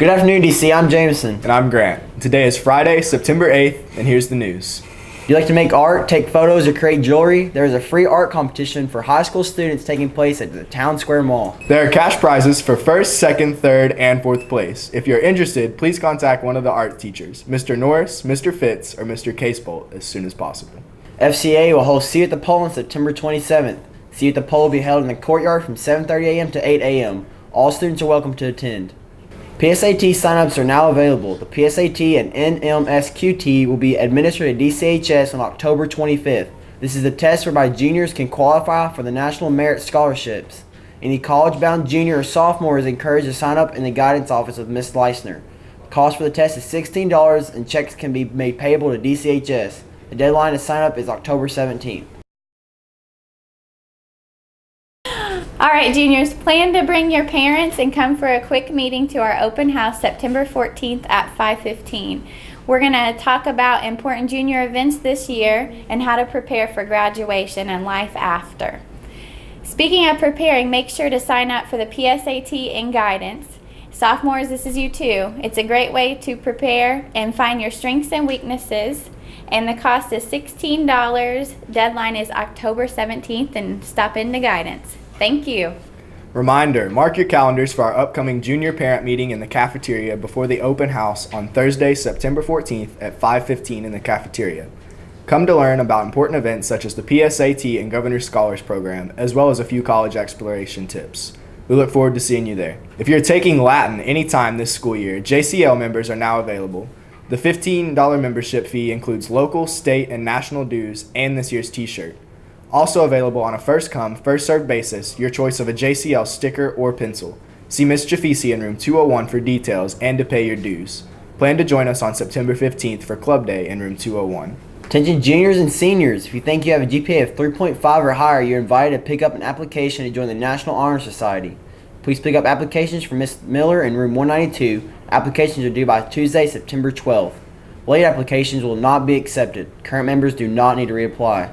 Good afternoon, DC. I'm Jameson. And I'm Grant. Today is Friday, September 8th, and here's the news. If you like to make art, take photos, or create jewelry, there is a free art competition for high school students taking place at the Town Square Mall. There are cash prizes for first, second, third, and fourth place. If you're interested, please contact one of the art teachers, Mr. Norris, Mr. Fitz, or Mr. Casebolt, as soon as possible. FCA will host See You at the Pole on September 27th. See You at the Pole will be held in the courtyard from 7:30 a.m. to 8 a.m. All students are welcome to attend. PSAT signups are now available. The PSAT and NMSQT will be administered at DCHS on October 25th. This is the test whereby juniors can qualify for the National Merit Scholarships. Any college-bound junior or sophomore is encouraged to sign up in the guidance office with Ms. Leisner. The cost for the test is $16 and checks can be made payable to DCHS. The deadline to sign up is October 17th. All right, juniors, plan to bring your parents and come for a quick meeting to our open house September 14th at 5:15. We're going to talk about important junior events this year and how to prepare for graduation and life after. Speaking of preparing, make sure to sign up for the PSAT and guidance. Sophomores, this is you too. It's a great way to prepare and find your strengths and weaknesses. And the cost is $16. Deadline is October 17th, and stop into guidance. Thank you. Reminder, mark your calendars for our upcoming junior parent meeting in the cafeteria before the open house on Thursday, September 14th at 5:15 in the cafeteria. Come to learn about important events such as the PSAT and Governor's Scholars Program, as well as a few college exploration tips. We look forward to seeing you there. If you're taking Latin anytime this school year, JCL members are now available. The $15 membership fee includes local, state, and national dues and this year's t-shirt. Also available on a first-come, first-served basis, your choice of a JCL sticker or pencil. See Ms. Jafisi in room 201 for details and to pay your dues. Plan to join us on September 15th for Club Day in room 201. Attention juniors and seniors, if you think you have a GPA of 3.5 or higher, you're invited to pick up an application to join the National Honor Society. Please pick up applications from Ms. Miller in room 192. Applications are due by Tuesday, September 12th. Late applications will not be accepted. Current members do not need to reapply.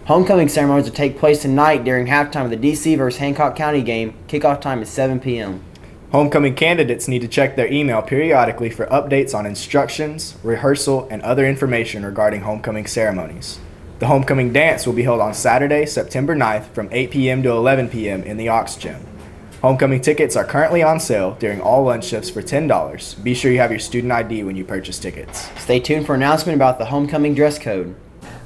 Homecoming ceremonies will take place tonight during halftime of the DC vs. Hancock County game. Kickoff time is 7 p.m. Homecoming candidates need to check their email periodically for updates on instructions, rehearsal, and other information regarding homecoming ceremonies. The homecoming dance will be held on Saturday, September 9th from 8 p.m. to 11 p.m. in the Ox Gym. Homecoming tickets are currently on sale during all lunch shifts for $10. Be sure you have your student ID when you purchase tickets. Stay tuned for an announcement about the homecoming dress code.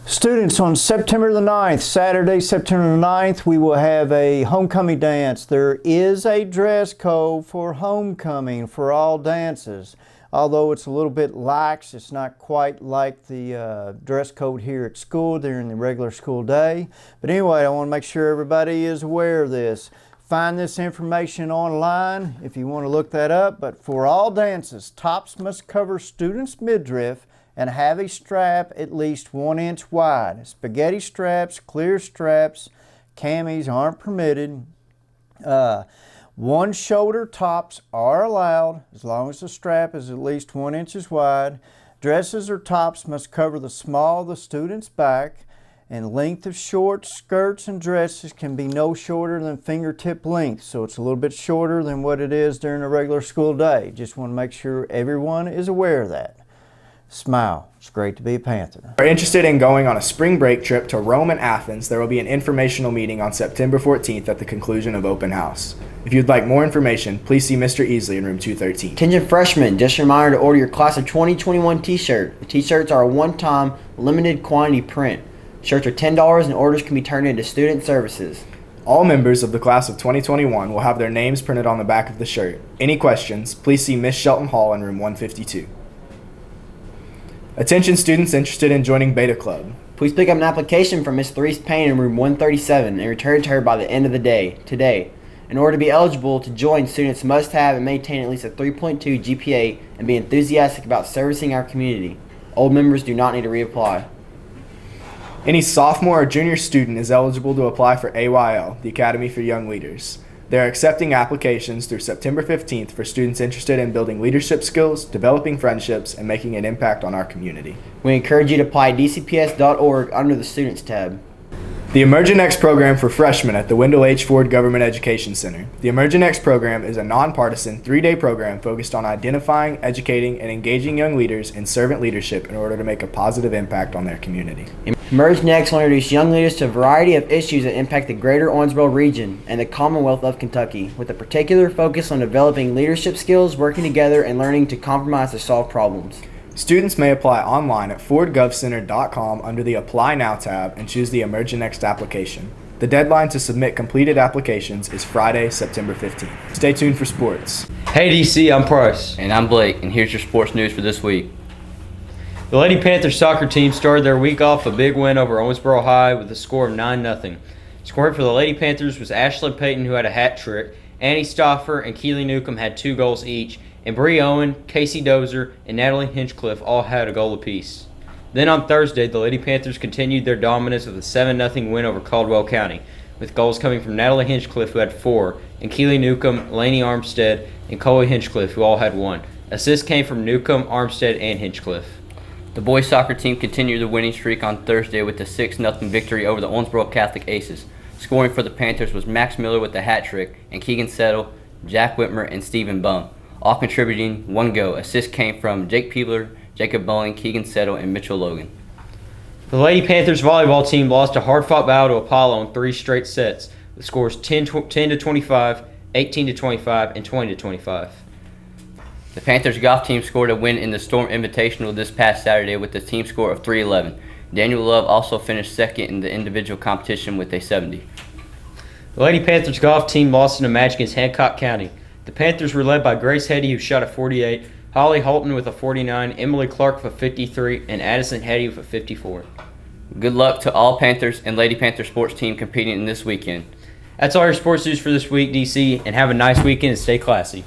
Students, on September the 9th, Saturday, September the 9th, we will have a homecoming dance. There is a dress code for homecoming for all dances. Although it's a little bit lax, it's not quite like the dress code here at school during the regular school day. But anyway, I want to make sure everybody is aware of this. Find this information online if you want to look that up. But for all dances, tops must cover students' midriff and have a strap at least 1 inch wide. Spaghetti straps, clear straps, camis aren't permitted. One shoulder tops are allowed as long as the strap is at least 1 inch wide. Dresses or tops must cover the small of the student's back, and length of shorts, skirts, and dresses can be no shorter than fingertip length. So it's a little bit shorter than what it is during a regular school day. Just want to make sure everyone is aware of that. Smile. It's great to be a Panther. If you're interested in going on a spring break trip to Rome and Athens, there will be an informational meeting on September 14th at the conclusion of open house. If you'd like more information, please see Mr. Easley in room 213. Attention freshmen, just a reminder to order your class of 2021 t-shirt. The t-shirts are a one-time, limited quantity print. Shirts are $10 and orders can be turned into student services. All members of the class of 2021 will have their names printed on the back of the shirt. Any questions, please see Miss Shelton Hall in room 152. Attention students interested in joining Beta Club. Please pick up an application from Ms. Therese Payne in room 137 and return it to her by the end of the day, today. In order to be eligible to join, students must have and maintain at least a 3.2 GPA and be enthusiastic about servicing our community. Old members do not need to reapply. Any sophomore or junior student is eligible to apply for AYL, the Academy for Young Leaders. They are accepting applications through September 15th for students interested in building leadership skills, developing friendships, and making an impact on our community. We encourage you to apply at dcps.org under the Students tab. The EmergeNext program for freshmen at the Wendell H. Ford Government Education Center. The EmergeNext program is a nonpartisan 3-day program focused on identifying, educating, and engaging young leaders in servant leadership in order to make a positive impact on their community. Emerge Next will introduce young leaders to a variety of issues that impact the greater Owensboro region and the Commonwealth of Kentucky, with a particular focus on developing leadership skills, working together, and learning to compromise to solve problems. Students may apply online at fordgovcenter.com under the Apply Now tab and choose the EmergeNext application. The deadline to submit completed applications is Friday, September 15th. Stay tuned for sports. Hey DC, I'm Price. And I'm Blake, and here's your sports news for this week. The Lady Panthers soccer team started their week off a big win over Owensboro High with a score of 9-0. Scoring for the Lady Panthers was Ashlyn Payton, who had a hat trick. Annie Stauffer and Keely Newcomb had 2 goals each, and Bree Owen, Casey Dozer, and Natalie Hinchcliffe all had a goal apiece. Then on Thursday, the Lady Panthers continued their dominance with a 7-0 win over Caldwell County, with goals coming from Natalie Hinchcliffe, who had 4, and Keely Newcomb, Lainey Armstead, and Coley Hinchcliffe, who all had 1. Assists came from Newcomb, Armstead, and Hinchcliffe. The boys soccer team continued the winning streak on Thursday with a 6-0 victory over the Owensboro Catholic Aces. Scoring for the Panthers was Max Miller with a hat trick, and Keegan Settle, Jack Whitmer, and Stephen Bum, all contributing 1 goal. Assists came from Jake Peebler, Jacob Bowling, Keegan Settle, and Mitchell Logan. The Lady Panthers volleyball team lost a hard-fought battle to Apollo in 3 straight sets, with scores 10-25, 18-25, and 20-25. The Panthers golf team scored a win in the Storm Invitational this past Saturday with a team score of 311. Daniel Love also finished second in the individual competition with a 70. The Lady Panthers golf team lost in a match against Hancock County. The Panthers were led by Grace Hetty, who shot a 48, Holly Holton with a 49, Emily Clark with a 53, and Addison Hetty with a 54. Good luck to all Panthers and Lady Panther sports team competing in this weekend. That's all your sports news for this week, DC, and have a nice weekend and stay classy.